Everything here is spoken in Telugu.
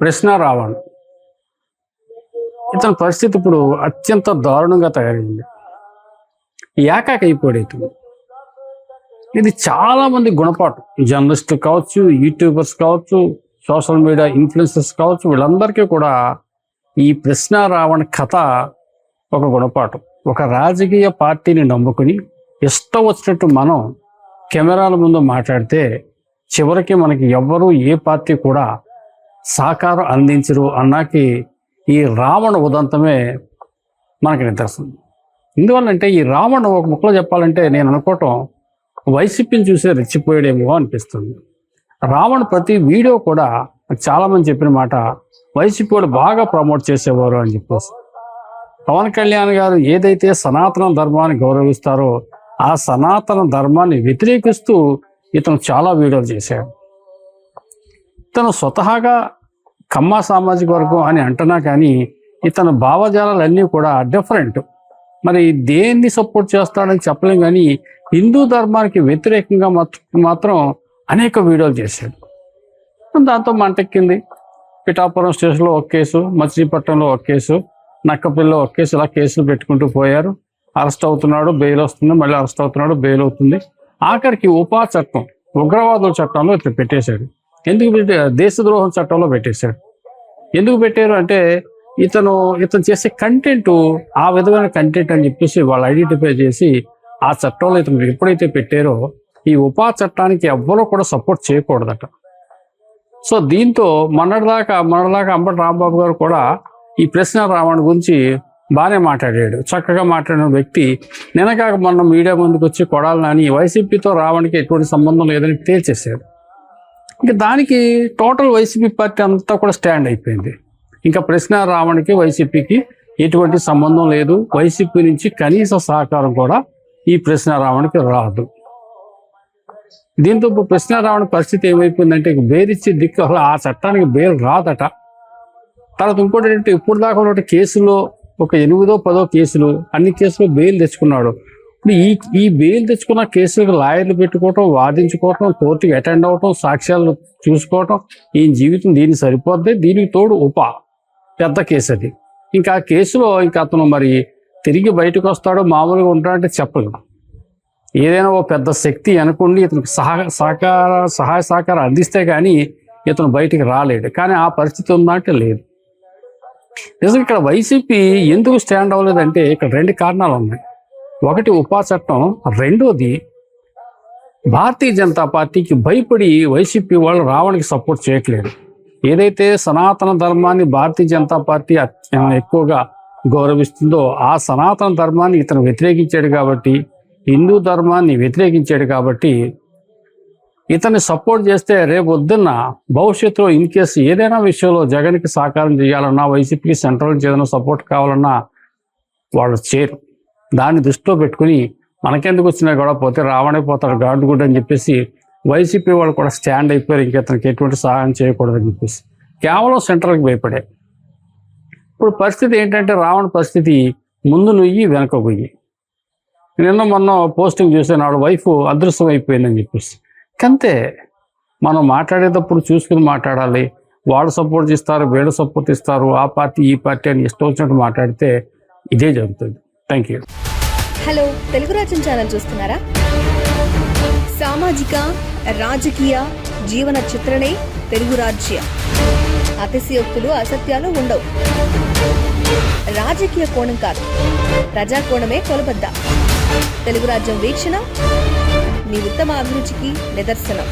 ప్రశ్న రావణ్. ఇతని పరిస్థితి ఇప్పుడు అత్యంత దారుణంగా తయారైంది. ఏకాకైపోయాడు ఇతను. ఇది చాలా మంది గుణపాఠం. జర్నలిస్టులు కావచ్చు, యూట్యూబర్స్ కావచ్చు, సోషల్ మీడియా ఇన్ఫ్లుయెన్సర్స్ కావచ్చు, వీళ్ళందరికీ కూడా ఈ ప్రశ్న రావణ్ కథ ఒక గుణపాఠం. ఒక రాజకీయ పార్టీని నమ్ముకుని ఇష్టం వచ్చినట్టు మనం కెమెరాల ముందు మాట్లాడితే చివరికి మనకి ఎవ్వరూ ఏ పార్టీ కూడా సహకారం అందించరు అన్నాకి ఈ రావణ ఉదంతమే మనకి నిదర్శనం. ఎందువల్లంటే ఈ రావణ ఒక ముక్కలో చెప్పాలంటే నేను అనుకోవటం వైసీపీని చూసే రెచ్చిపోయాడేమో అనిపిస్తుంది. రావణ్ ప్రతి వీడియో కూడా చాలామంది చెప్పిన మాట వైసీపీ వాళ్ళు బాగా ప్రమోట్ చేసేవారు అని చెప్పేసి. పవన్ కళ్యాణ్ గారు ఏదైతే సనాతన ధర్మాన్ని గౌరవిస్తారో ఆ సనాతన ధర్మాన్ని వ్యతిరేకిస్తూ ఇతను చాలా వీడియోలు చేశాడు. ఇతను స్వతహాగా కమ్మ సామాజిక వర్గం అని అంటున్నా కానీ ఇతను భావజాలన్నీ కూడా డిఫరెంట్. మరి దేన్ని సపోర్ట్ చేస్తాడని చెప్పలేం, కానీ హిందూ ధర్మానికి వ్యతిరేకంగా మాత్రం అనేక వీడియోలు చేశాడు. దాంతో మంటెక్కింది. పిఠాపురం స్టేషన్లో ఒక కేసు, మచిలీపట్నంలో ఒక కేసు, నక్కపల్లిలో ఒక కేసు, ఇలా కేసులు పెట్టుకుంటూ పోయారు. అరెస్ట్ అవుతున్నాడు, బెయిల్ వస్తుంది, మళ్ళీ అరెస్ట్ అవుతున్నాడు, బెయిల్ అవుతుంది. ఆఖరికి ఉపా చట్టం, ఉగ్రవాదుల చట్టంలో ఇట్లా పెట్టేశాడు. ఎందుకు దేశద్రోహం చట్టంలో పెట్టేశాడు. ఎందుకు పెట్టారు అంటే ఇతను చేసే కంటెంట్ ఆ విధమైన కంటెంట్ అని చెప్పేసి వాళ్ళు ఐడెంటిఫై చేసి ఆ చట్టంలో ఇతను ఎప్పుడైతే పెట్టారో ఈ ఉపా చట్టానికి ఎవ్వరూ కూడా సపోర్ట్ చేయకూడదట. సో దీంతో మొన్నటిదాకా అంబటి రాంబాబు గారు కూడా ఈ ప్రశ్న రావణ్ గురించి బాగానే మాట్లాడాడు. చక్కగా మాట్లాడిన వ్యక్తి నిన్నగాక మొన్న మీడియా ముందుకు వచ్చి కొడాలి నాని వైసీపీతో రావణ్కి ఎటువంటి సంబంధం లేదని తేల్చేశాడు. ఇంకా దానికి టోటల్ వైసీపీ పార్టీ అంతా కూడా స్టాండ్ అయిపోయింది. ఇంకా ప్రశ్న రావణ్కి వైసీపీకి ఎటువంటి సంబంధం లేదు. వైసీపీ నుంచి కనీస సహకారం కూడా ఈ ప్రశ్న రావణ్కి రాదు. దీంతో ఇప్పుడు ప్రశ్న రావణ్ పరిస్థితి ఏమైపోయిందంటే బెయిల్ దిక్కు అసలు ఆ చట్టానికి బెయిల్ రాదట. తర్వాత ఇంకోటి ఏంటంటే ఇప్పుడు దాకా ఉన్న కేసులో ఒక 8దో 10దో కేసులు, అన్ని కేసులు బెయిల్ తెచ్చుకున్నాడు. ఇప్పుడు ఈ బెయిల్ తెచ్చుకున్న కేసులకు లాయర్లు పెట్టుకోవటం, వాదించుకోవటం, కోర్టుకి అటెండ్ అవ్వటం, సాక్ష్యాలు చూసుకోవటం, ఈ జీవితం దీనికి సరిపోద్ది. దీనికి తోడు పెద్ద కేసు అది. ఇంకా ఆ కేసులో ఇంకా అతను మరి తిరిగి బయటకు వస్తాడో మామూలుగా ఉంటాడంటే చెప్పలేదు. ఏదైనా ఓ పెద్ద శక్తి అనుకోండి ఇతనికి సహాయ సహకారం అందిస్తే కానీ ఇతను బయటికి రాలేడు. కానీ ఆ పరిస్థితి ఉందంటే లేదు. నిజంగా ఇక్కడ వైసీపీ ఎందుకు స్టాండ్ అవ్వలేదంటే ఇక్కడ 2 కారణాలు ఉన్నాయి. ఒకటి ఉపా చట్టం, రెండోది భారతీయ జనతా పార్టీకి భయపడి వైసీపీ వాళ్ళు రావణ్కి సపోర్ట్ చేయట్లేదు. ఏదైతే సనాతన ధర్మాన్ని భారతీయ జనతా పార్టీ ఎక్కువగా గౌరవిస్తుందో ఆ సనాతన ధర్మాన్ని ఇతను వ్యతిరేకించాడు కాబట్టి, హిందూ ధర్మాన్ని వ్యతిరేకించాడు కాబట్టి ఇతన్ని సపోర్ట్ చేస్తే రేపు వద్దున్న భవిష్యత్తులో ఇన్ కేసు ఏదైనా విషయంలో జగన్కి సహకారం చేయాలన్నా, వైసీపీకి సెంట్రల్ నుంచి ఏదైనా సపోర్ట్ కావాలన్నా వాళ్ళు చేరు. దాన్ని దృష్టిలో పెట్టుకుని మనకెందుకు వచ్చినా కూడా పోతే రావణే పోతాడు గాడ్గుడ్ అని చెప్పేసి వైసీపీ వాళ్ళు కూడా స్టాండ్ అయిపోయారు. ఇంకెతనికి ఎటువంటి సహాయం చేయకూడదని చెప్పేసి కేవలం సెంట్రల్కి భయపడే. ఇప్పుడు పరిస్థితి ఏంటంటే రావణ పరిస్థితి ముందు నుయ్యి వెనక గొయ్యి. నిన్న మొన్న పోస్టింగ్ చూసాను, వాళ్ళ వైఫ్ అదృశ్యం అయిపోయిందని చెప్పేసి. కంతే మనం మాట్లాడేటప్పుడు చూసుకుని మాట్లాడాలి. వాళ్ళు సపోర్ట్ ఇస్తారు, వీళ్ళు సపోర్ట్ ఇస్తారు, ఆ పార్టీ ఈ పార్టీ అని ఇష్టం వచ్చినట్టు మాట్లాడితే ఇదే జరుగుతుంది. Thank you. హలో, తెలుగు రాజ్యం ఛానల్ చూస్తున్నారా? సామాజిక రాజకీయ జీవన చిత్రణే తెలుగు రాజ్యం. అతిశయోక్తులు అసత్యాలు ఉండవు. రాజకీయ కోణం కాదు, ప్రజా కోణమే కొలబద్ద. తెలుగు రాజ్యం వీక్షణ మీ ఉత్తమ అభిరుచికి నిదర్శనం.